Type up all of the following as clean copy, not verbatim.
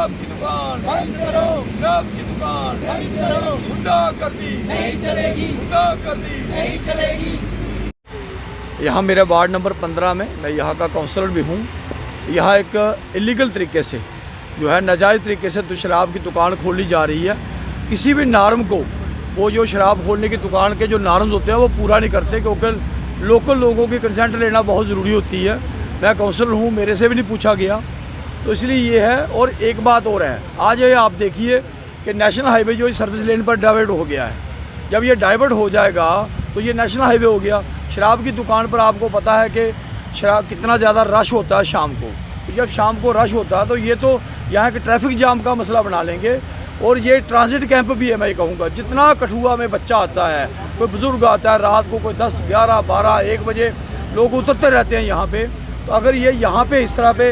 शराब की दुकान बंद करो, शराब की दुकान बंद करो, गुंडागर्दी नहीं चलेगी, गुंडागर्दी नहीं चलेगी। यहाँ मेरे वार्ड नंबर 15 में मैं यहाँ का काउंसलर भी हूँ। यहाँ एक इलीगल तरीके से जो है नाजायज़ तरीके से तो शराब की दुकान खोली जा रही है। किसी भी नार्म को वो जो शराब खोलने की दुकान के जो नार्म्स होते हैं वो पूरा नहीं करते, क्योंकि लोकल लोगों की कंसेंट लेना बहुत ज़रूरी होती है। मैं काउंसलर हूँ, मेरे से भी नहीं पूछा गया, तो इसलिए ये है। और एक बात और है, आज ये आप देखिए कि नेशनल हाईवे जो इस सर्विस लेन पर डाइवर्ट हो गया है। जब ये डाइवर्ट हो जाएगा तो ये नेशनल हाईवे हो गया। शराब की दुकान पर आपको पता है कि शराब कितना ज़्यादा रश होता है शाम को। तो जब शाम को रश होता है तो ये तो यहाँ के ट्रैफिक जाम का मसला बना लेंगे। और ये ट्रांजिट कैंप भी है, मैं ये कहूँगा। जितना कठुआ में बच्चा आता है, कोई बुज़ुर्ग आता है, रात को कोई 10, 11, 12, 1 बजे लोग उतरते रहते हैं यहाँ पे। तो अगर ये यहाँ पे इस तरह पे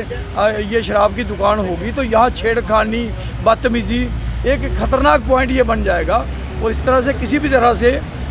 ये शराब की दुकान होगी तो यहाँ छेड़खानी, बदतमीज़ी एक ख़तरनाक पॉइंट ये बन जाएगा। और इस तरह से किसी भी तरह से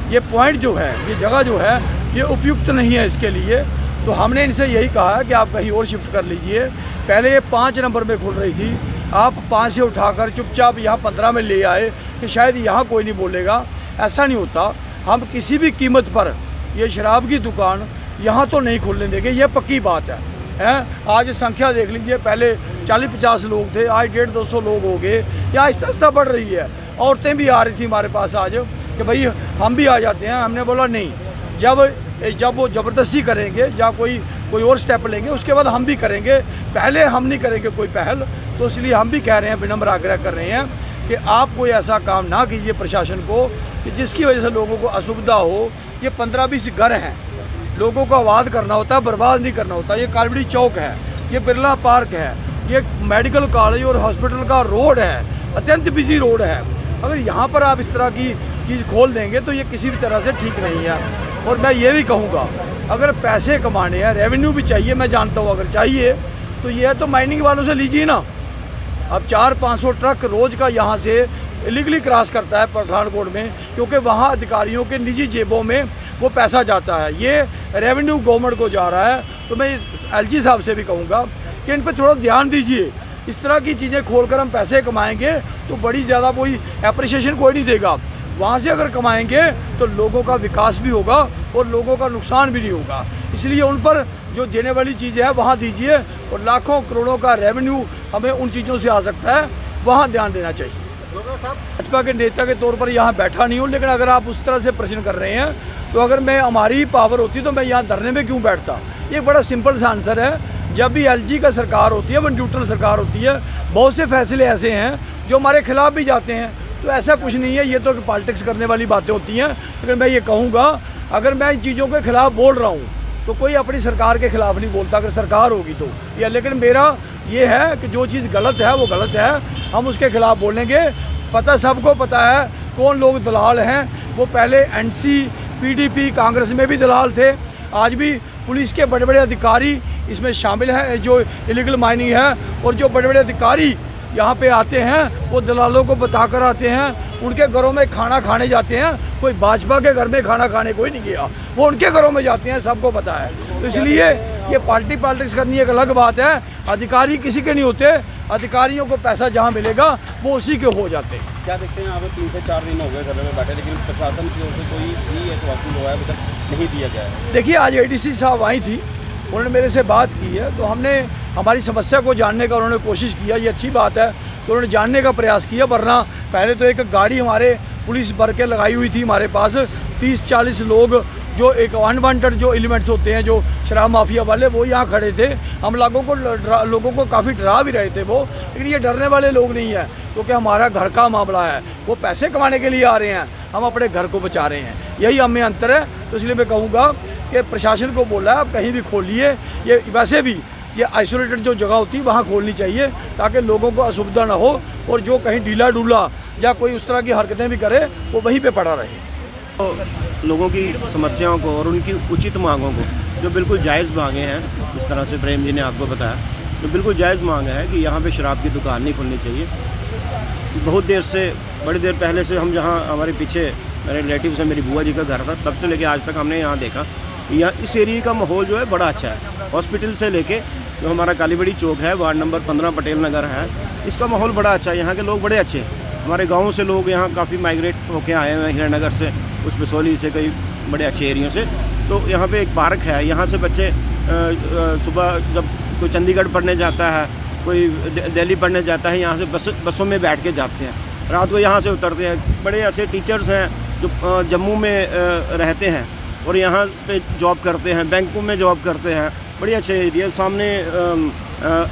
ये पॉइंट जो है, ये जगह जो है, ये उपयुक्त नहीं है इसके लिए। तो हमने इनसे यही कहा है कि आप कहीं और शिफ्ट कर लीजिए। पहले ये 5 नंबर में खुल रही थी, आप 5 से उठाकर चुपचाप यहाँ 15 में ले आए कि शायद यहाँ कोई नहीं बोलेगा। ऐसा नहीं होता। हम किसी भी कीमत पर ये शराब की दुकान यहाँ तो नहीं खोलने देंगे, ये पक्की बात है। आज संख्या देख लीजिए, पहले 40-50 लोग थे, आज 150-200 लोग हो गए। या आहिस्ता आहिस्ता बढ़ रही है। औरतें भी आ रही थी हमारे पास आज कि भाई हम भी आ जाते हैं। हमने बोला नहीं, जब वो ज़बरदस्ती करेंगे या कोई और स्टेप लेंगे उसके बाद हम भी करेंगे, पहले हम नहीं करेंगे कोई पहल। तो इसलिए हम भी कह रहे हैं, विनम्र आग्रह कर रहे हैं कि आप कोई ऐसा काम ना कीजिए प्रशासन को कि जिसकी वजह से लोगों को असुविधा हो। ये 15-20 घर हैं, लोगों को आबाद करना होता है, बर्बाद नहीं करना होता। ये कालबड़ी चौक है, ये बिरला पार्क है, ये मेडिकल कॉलेज और हॉस्पिटल का रोड है, अत्यंत बिजी रोड है। अगर यहाँ पर आप इस तरह की चीज़ खोल देंगे तो ये किसी भी तरह से ठीक नहीं है। और मैं ये भी कहूँगा, अगर पैसे कमाने हैं, रेवेन्यू भी चाहिए, मैं जानता हूँ अगर चाहिए तो ये तो माइनिंग वालों से लीजिए ना। अब 400-500 ट्रक रोज़ का यहाँ से इलीगली क्रॉस करता है पठानकोट में, क्योंकि वहाँ अधिकारियों के निजी जेबों में वो पैसा जाता है। ये रेवेन्यू गवर्नमेंट को जा रहा है। तो मैं एलजी साहब से भी कहूँगा कि इन पर थोड़ा ध्यान दीजिए। इस तरह की चीज़ें खोलकर हम पैसे कमाएंगे तो बड़ी ज़्यादा कोई एप्रिसिएशन कोई नहीं देगा। वहाँ से अगर कमाएंगे तो लोगों का विकास भी होगा और लोगों का नुकसान भी नहीं होगा। इसलिए उन पर जो देने वाली चीज़ें हैं वहाँ दीजिए, और लाखों करोड़ों का रेवेन्यू हमें उन चीज़ों से आ सकता है, वहाँ ध्यान देना चाहिए। भाजपा के नेता के तौर पर यहाँ बैठा नहीं हूँ, लेकिन अगर आप उस तरह से प्रश्न कर रहे हैं तो अगर मैं हमारी पावर होती तो मैं यहाँ धरने में क्यों बैठता। ये बड़ा सिंपल सा आंसर है। जब भी एलजी का सरकार होती है, वो न्यूट्रल सरकार होती है, बहुत से फैसले ऐसे हैं जो हमारे खिलाफ भी जाते हैं। तो ऐसा कुछ नहीं है, ये तो पॉलिटिक्स करने वाली बातें होती हैं। लेकिन मैं ये कहूँगा, अगर मैं इन चीज़ों के खिलाफ बोल रहा हूँ तो कोई अपनी सरकार के खिलाफ नहीं बोलता, अगर सरकार होगी तो। या लेकिन मेरा ये है कि जो चीज़ गलत है वो गलत है, हम उसके खिलाफ बोलेंगे। पता सबको पता है कौन लोग दलाल हैं। वो पहले एनसी, पीडीपी, कांग्रेस में भी दलाल थे। आज भी पुलिस के बड़े बड़े अधिकारी इसमें शामिल हैं जो इलीगल माइनिंग है। और जो बड़े बड़े अधिकारी यहाँ पे आते हैं वो दलालों को बताकर आते हैं। उनके घरों में खाना खाने जाते हैं। कोई भाजपा के घर में खाना खाने कोई नहीं गया, वो उनके घरों में जाते हैं, सबको पता है। तो इसलिए ये पॉलिटिक्स करनी एक अलग बात है। अधिकारी किसी के नहीं होते, अधिकारियों को पैसा जहाँ मिलेगा वो उसी के हो जाते हैं। क्या देखते हैं, आप 3 से 4 दिन हो गए घर में बैठे, लेकिन प्रशासन की ओर से कोई भी आश्वासन जो है अभी तक नहीं दिया गया है। देखिए, आज एडीसी साहब आई थी, उन्होंने मेरे से बात की है, तो हमने हमारी समस्या को जानने का उन्होंने कोशिश किया। ये अच्छी बात है, तो उन्होंने जानने का प्रयास किया। वरना पहले तो एक गाड़ी हमारे पुलिस भर के लगाई हुई थी हमारे पास, 30-40 लोग जो एक अनवांटेड जो एलिमेंट्स होते हैं, जो शराब माफिया वाले, वो यहाँ खड़े थे। हम लोगों को काफ़ी डरा भी रहे थे वो। लेकिन ये डरने वाले लोग नहीं है, क्योंकि हमारा घर का मामला है। वो पैसे कमाने के लिए आ रहे हैं, हम अपने घर को बचा रहे हैं, यही हमें अंतर है। तो इसलिए मैं कहूँगा कि प्रशासन को बोला है आप कहीं भी खोलिए। ये वैसे भी ये आइसोलेटेड जो जगह होती है वहाँ खोलनी चाहिए, ताकि लोगों को असुविधा ना हो। और जो कहीं ढीला डूला या कोई उस तरह की हरकतें भी करे वो वहीं पे पड़ा रहे। तो लोगों की समस्याओं को और उनकी उचित मांगों को, जो बिल्कुल जायज़ मांगे हैं, जिस तरह से प्रेम जी ने आपको बताया, जो बिल्कुल जायज़ मांग है कि यहाँ पे शराब की दुकान नहीं खोलनी चाहिए। बहुत देर से, बड़ी देर पहले से हम जहाँ हमारे पीछे मेरे रिलेटिव से मेरी बुआ जी का घर था, तब से लेके आज तक हमने यहाँ देखा, यहाँ इस एरिया का माहौल जो है बड़ा अच्छा है। हॉस्पिटल से लेके जो हमारा कालीबड़ी चौक है, वार्ड नंबर 15 पटेल नगर है, इसका माहौल बड़ा अच्छा है। यहाँ के लोग बड़े अच्छे हैं। हमारे गाँव से लोग यहाँ काफ़ी माइग्रेट होकर आए हुए हैं, हीरानगर से, उस बसोली से, कई बड़े अच्छे एरियो से। तो यहाँ पे एक पार्क है, यहाँ से बच्चे सुबह जब कोई चंडीगढ़ पढ़ने जाता है, कोई दिल्ली पढ़ने जाता है, यहाँ से बसों में बैठ के जाते हैं, रात को यहाँ से उतरते हैं। बड़े ऐसे टीचर्स हैं जो जम्मू में रहते हैं और यहाँ पे जॉब करते हैं, बैंकों में जॉब करते हैं। बड़ी अच्छे एरिया, सामने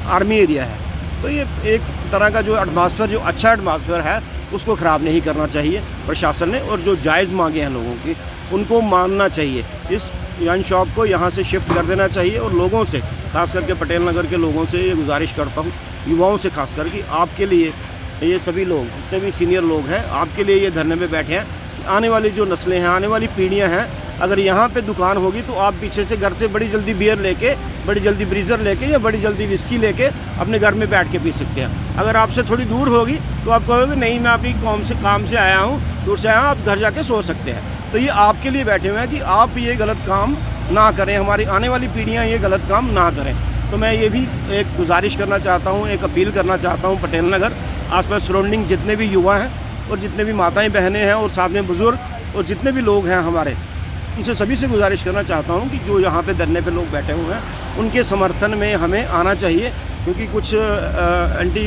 आर्मी एरिया है। तो ये एक तरह का जो एटमॉस्फेयर, जो अच्छा एटमॉस्फेयर है, उसको ख़राब नहीं करना चाहिए प्रशासन ने। और जो जायज़ मांगे हैं लोगों की, उनको मानना चाहिए। इस यन शॉप को यहाँ से शिफ्ट कर देना चाहिए। और लोगों से, खास करके पटेल नगर के लोगों से ये गुजारिश करता हूँ, युवाओं से खास कर, कि आपके लिए ये सभी लोग, जितने भी सीनियर लोग हैं, आपके लिए ये धरने पे बैठे हैं। आने वाली जो नस्लें हैं, आने वाली पीढ़ियाँ हैं, अगर यहाँ पे दुकान होगी तो आप पीछे से घर से बड़ी जल्दी बियर लेके, बड़ी जल्दी ब्रीज़र लेके या बड़ी जल्दी विस्की लेके अपने घर में बैठ के पी सकते हैं। अगर आपसे थोड़ी दूर होगी तो आप कहोगे नहीं, मैं अभी काम से आया हूँ, दूर से आया हूँ, आप घर जाके सो सकते हैं। तो ये आपके लिए बैठे हुए हैं कि आप ये गलत काम ना करें, हमारी आने वाली पीढ़ियाँ ये गलत काम ना करें। तो मैं ये भी एक गुजारिश करना चाहता हूँ, एक अपील करना चाहता हूँ पटेल नगर, आसपास सराउंडिंग जितने भी युवा हैं और जितने भी माताएँ बहनें हैं और साथ में बुज़ुर्ग और जितने भी लोग हैं हमारे, उनसे सभी से गुजारिश करना चाहता हूँ कि जो यहाँ पे धरने पे लोग बैठे हुए हैं, उनके समर्थन में हमें आना चाहिए। क्योंकि कुछ एंटी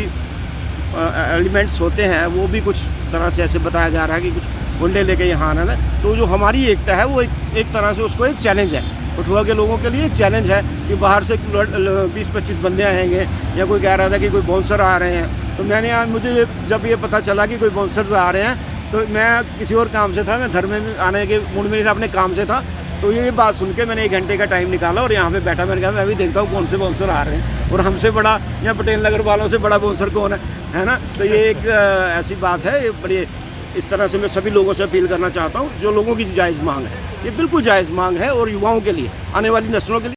एलिमेंट्स होते हैं, वो भी कुछ तरह से ऐसे बताया जा रहा है कि कुछ गुंडे लेके यहाँ आना है। तो जो हमारी एकता है वो एक तरह से उसको एक चैलेंज है। कठुआ के लोगों के लिए एक चैलेंज है कि बाहर से 20-25 बंदे आएंगे, या कोई कह रहा था कि कोई बाउंसर आ रहे हैं। तो मैंने मुझे जब ये पता चला कि कोई बाउंसर आ रहे हैं, तो मैं किसी और काम से था, मैं धर्म में आने के मूड में नहीं था, अपने काम से था। तो ये बात सुन के मैंने 1 घंटे का टाइम निकाला और यहाँ पे बैठा। मैंने कहा मैं भी देखता हूँ कौन से बाउंसर आ रहे हैं, और हमसे बड़ा या पटेल नगर वालों से बड़ा बाउंसर कौन है ना। तो ये एक ऐसी बात है, ये बड़ी, इस तरह से मैं सभी लोगों से अपील करना चाहता हूँ, जो लोगों की जायज़ मांग है, ये बिल्कुल जायज़ मांग है, और युवाओं के लिए, आने वाली नस्लों के लिए।